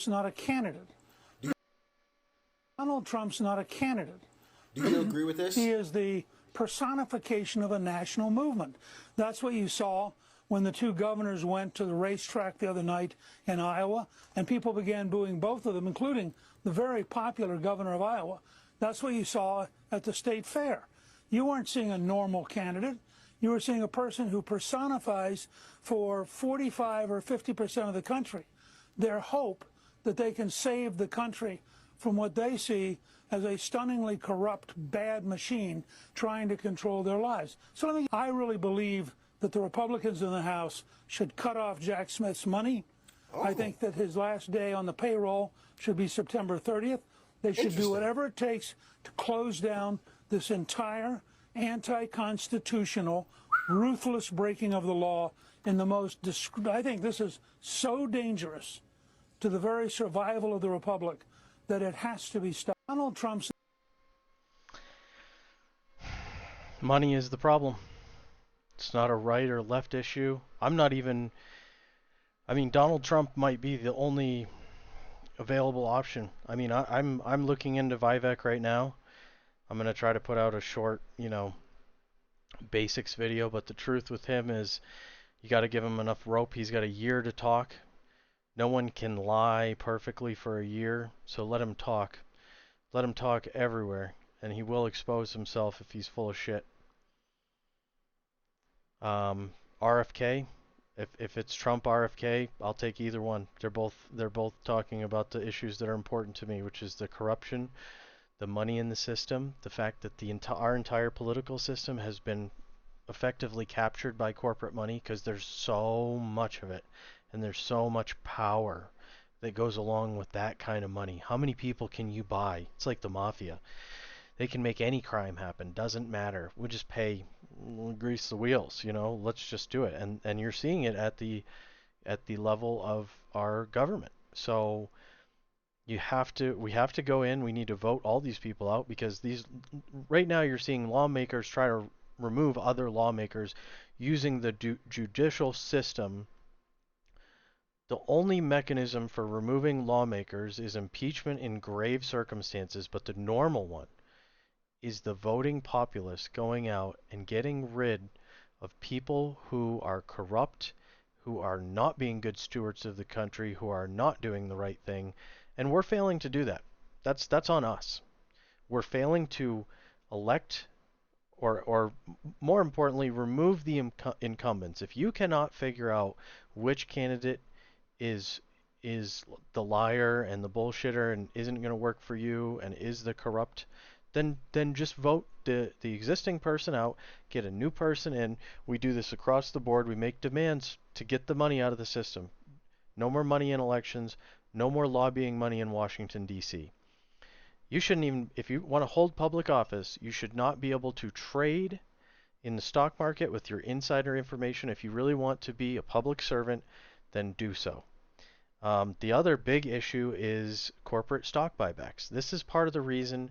not a candidate. Donald Trump's not a candidate. Do you agree with this? He is the personification of a national movement. That's what you saw when the two governors went to the racetrack the other night in Iowa, and people began booing both of them, including the very popular governor of Iowa. That's what you saw at the state fair. You weren't seeing a normal candidate. You were seeing a person who personifies for 45 or 50% of the country their hope that they can save the country from what they see as a stunningly corrupt, bad machine trying to control their lives. So I really believe that the Republicans in the House should cut off Jack Smith's money. I think that his last day on the payroll should be September 30th. They should do whatever it takes to close down this entire anti-constitutional, ruthless breaking of the law in the most, I think this is so dangerous to the very survival of the Republic that it has to be stopped. Donald Trump's money is the problem. It's not a right or left issue. Donald Trump might be the only available option. I'm looking into Vivek right now. I'm going to try to put out a short, basics video, but the truth with him is you got to give him enough rope. He's got a year to talk. No one can lie perfectly for a year, so let him talk. Let him talk everywhere, and he will expose himself if he's full of shit. RFK, if it's Trump RFK, I'll take either one. They're both talking about the issues that are important to me, which is the corruption, the money in the system, the fact that our entire political system has been effectively captured by corporate money because there's so much of it, and there's so much power that goes along with that kind of money. How many people can you buy? It's like the mafia. They can make any crime happen. Doesn't matter. We'll just pay, we'll grease the wheels, let's just do it. And you're seeing it at the level of our government. So we have to go in. We need to vote all these people out, because right now you're seeing lawmakers try to remove other lawmakers using the judicial system. The only mechanism for removing lawmakers is impeachment in grave circumstances, but the normal one is the voting populace going out and getting rid of people who are corrupt, who are not being good stewards of the country, who are not doing the right thing, and we're failing to do that. That's on us. We're failing to elect or more importantly, remove the incumbents. If you cannot figure out which candidate is the liar and the bullshitter and isn't going to work for you and is the corrupt, then just vote the existing person out, get a new person in. We do this across the board. We make demands to get the money out of the system. No more money in elections, no more lobbying money in Washington, D.C. You shouldn't even, if you want to hold public office, you should not be able to trade in the stock market with your insider information. If you really want to be a public servant, then do so. The other big issue is corporate stock buybacks. This is part of the reason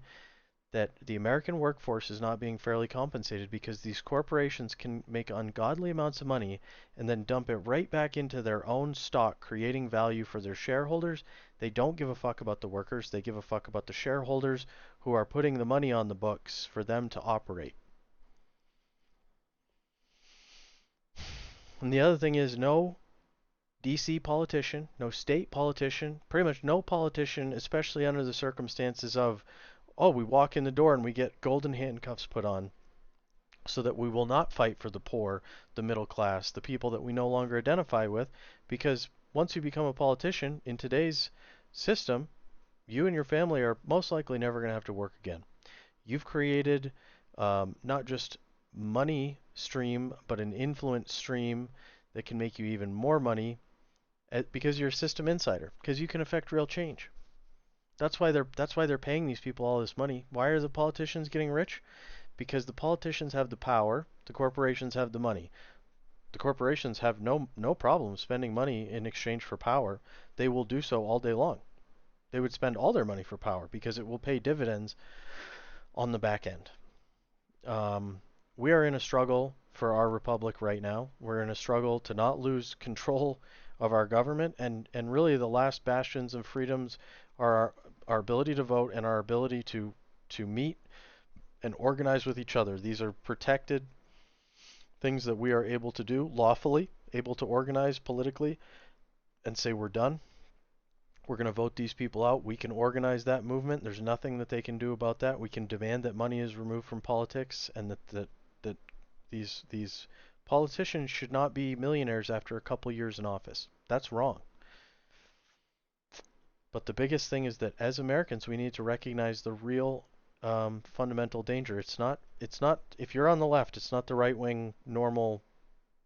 that the American workforce is not being fairly compensated, because these corporations can make ungodly amounts of money and then dump it right back into their own stock, creating value for their shareholders. They don't give a fuck about the workers. They give a fuck about the shareholders who are putting the money on the books for them to operate. And the other thing is, no DC politician, no state politician, pretty much no politician, especially under the circumstances of, oh, we walk in the door and we get golden handcuffs put on so that we will not fight for the poor, the middle class, the people that we no longer identify with, because once you become a politician in today's system, you and your family are most likely never going to have to work again. You've created not just money stream, but an influence stream that can make you even more money because you're a system insider, because you can affect real change. That's why they're paying these people all this money. Why are the politicians getting rich? Because the politicians have the power, the corporations have the money. The corporations have no problem spending money in exchange for power. They will do so all day long. They would spend all their money for power because it will pay dividends on the back end. We are in a struggle for our republic right now. We're in a struggle to not lose control of our government, and really the last bastions of freedoms are our ability to vote and our ability to meet and organize with each other. These are protected things that we are able to do lawfully, able to organize politically and say we're done. We're going to vote these people out. We can organize that movement. There's nothing that they can do about that. We can demand that money is removed from politics, and that these politicians should not be millionaires after a couple years in office. That's wrong. But the biggest thing is that as Americans, we need to recognize the real fundamental danger. It's not if you're on the left, it's not the right wing normal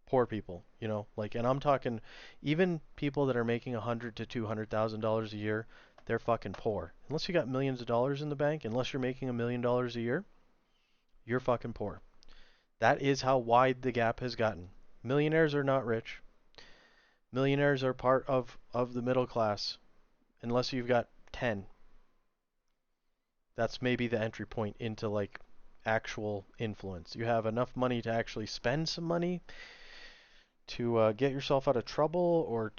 poor people, you know, like, and I'm talking even people that are making $100,000 to $200,000 a year, they're fucking poor. Unless you got millions of dollars in the bank, unless you're making $1 million a year, you're fucking poor. That is how wide the gap has gotten. Millionaires are not rich. Millionaires are part of the middle class, unless you've got 10. That's maybe the entry point into like actual influence. You have enough money to actually spend some money to get yourself out of trouble, or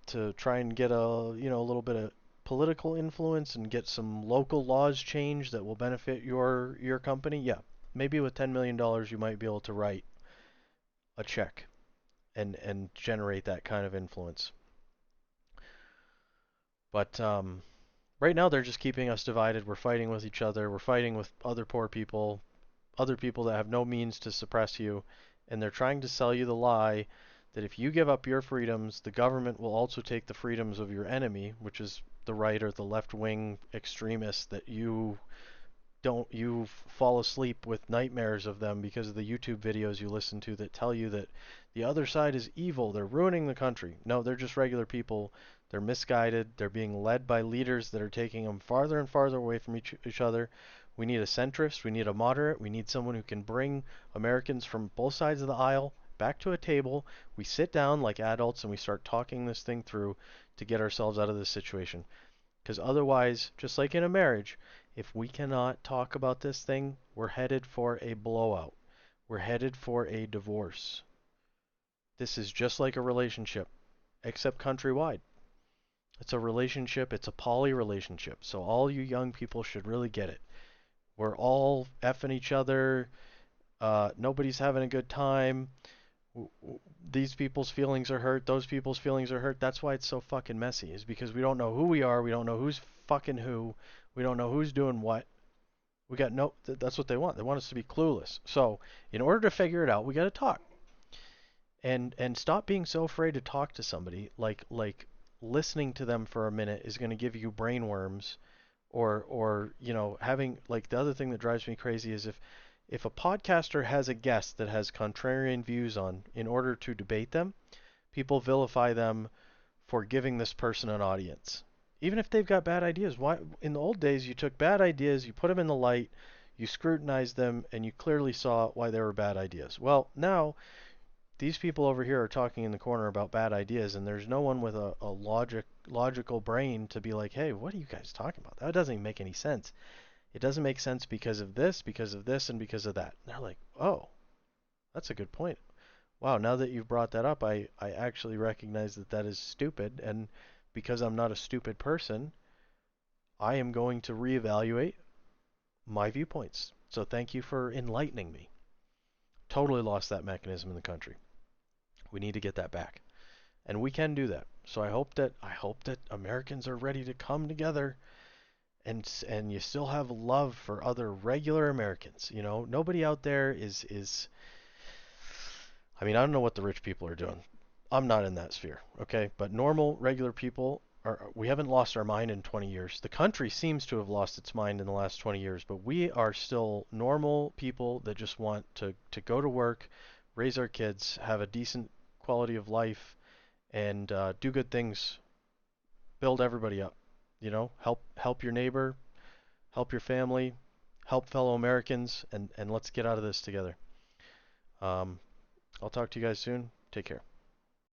to try and get a little bit of political influence and get some local laws changed that will benefit your company. Yeah, maybe with $10 million you might be able to write a check and generate that kind of influence. But right now they're just keeping us divided. We're fighting with each other. We're fighting with other poor people, other people that have no means to suppress you, and they're trying to sell you the lie that if you give up your freedoms, the government will also take the freedoms of your enemy, which is the right or the left-wing extremists that you fall asleep with nightmares of them because of the YouTube videos you listen to that tell you that the other side is evil, they're ruining the country. No, they're just regular people. They're misguided. They're being led by leaders that are taking them farther and farther away from each other. We need a centrist. We need a moderate. We need someone who can bring Americans from both sides of the aisle back to a table. We sit down like adults and we start talking this thing through to get ourselves out of this situation. Because otherwise, just like in a marriage, if we cannot talk about this thing, we're headed for a blowout. We're headed for a divorce. This is just like a relationship, except countrywide. It's a relationship. It's a poly relationship. So all you young people should really get it. We're all effing each other. Nobody's having a good time. These people's feelings are hurt. Those people's feelings are hurt. That's why it's so fucking messy, is because we don't know who we are. We don't know who's fucking who. We don't know who's doing what. We got no. That's what they want. They want us to be clueless. So in order to figure it out, we got to talk. And stop being so afraid to talk to somebody. Like listening to them for a minute is going to give you brain worms. Or having, like, the other thing that drives me crazy is if a podcaster has a guest that has contrarian views on, in order to debate them, people vilify them for giving this person an audience. Even if they've got bad ideas. Why in the old days you took bad ideas, you put them in the light, you scrutinized them, and you clearly saw why they were bad ideas. Well, now these people over here are talking in the corner about bad ideas, and there's no one with a logical brain to be like, hey, what are you guys talking about? That doesn't even make any sense. It doesn't make sense because of this, and because of that. And they're like, oh, that's a good point. Wow, now that you've brought that up, I actually recognize that that is stupid, and because I'm not a stupid person, I am going to reevaluate my viewpoints. So thank you for enlightening me. Totally lost that mechanism in the country. We need to get that back. And we can do that. So I hope that Americans are ready to come together and you still have love for other regular Americans. You know, nobody out there is I mean, I don't know what the rich people are doing. I'm not in that sphere, okay? But normal, regular people we haven't lost our mind in 20 years. The country seems to have lost its mind in the last 20 years, but we are still normal people that just want to go to work, raise our kids, have a decent quality of life, and do good things, build everybody up. You know, help your neighbor, help your family, help fellow Americans, and let's get out of this together. I'll talk to you guys soon. Take care.